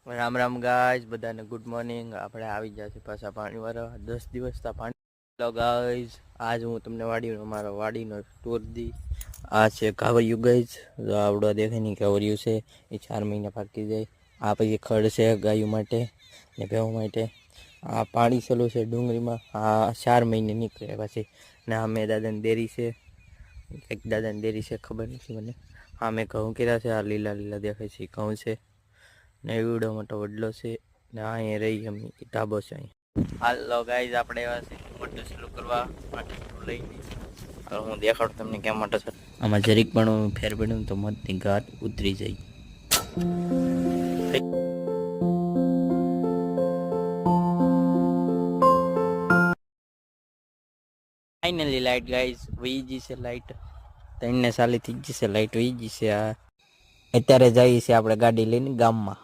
Ram Ram guys, બધાને good morning. આપણે આવી જશે પાછા પાણી વાળા 10 દિવસ તા પાણી. હેલો ગાઈઝ, આજ હું તમને મારા વાડીનો ટૂર દી. આ છે કાવરિયું ગાઈઝ, આવડો દેખાય નહીં કાવરિયું છે એ 4 મહિના પાકી જાય. આ પછી ખડ છે ગાયો માટે ને ભેંસ માટે. આ પાણી ચાલુ છે ડુંગળીમાં, આ 4 મહિને નીકળે પછી. ને આ મેં દાદાની ડેરી છે, એક દાદાની ડેરી છે ખબર નથી મને. આ મેં ઘઉં કર્યા છે, આ લીલા લીલા દેખાય છે ઘઉં છે ને એવડો મોટો વડલો છે ને અહીંયા રહી અમે ધાબો છે અહીંયા. હાલો ગાઈઝ, આપણે એવા છે મોટર ચાલુ કરવા માટે લઈ હવે હું દેખાડું તમને કેમ મોટર છે. આમાં જરીક પણ ફેર પડ્યું તો મતની ગાંઠ ઉતરી જાય. ફાઇનલી લાઇટ ગાઈઝ વહી ગઈ છે. લાઇટ 3 ને 40 થઈ ગઈ છે, લાઇટ વહી ગઈ છે. આ અત્યારે જઈએ છીએ આપણે ગાડી લઈને ગામમાં.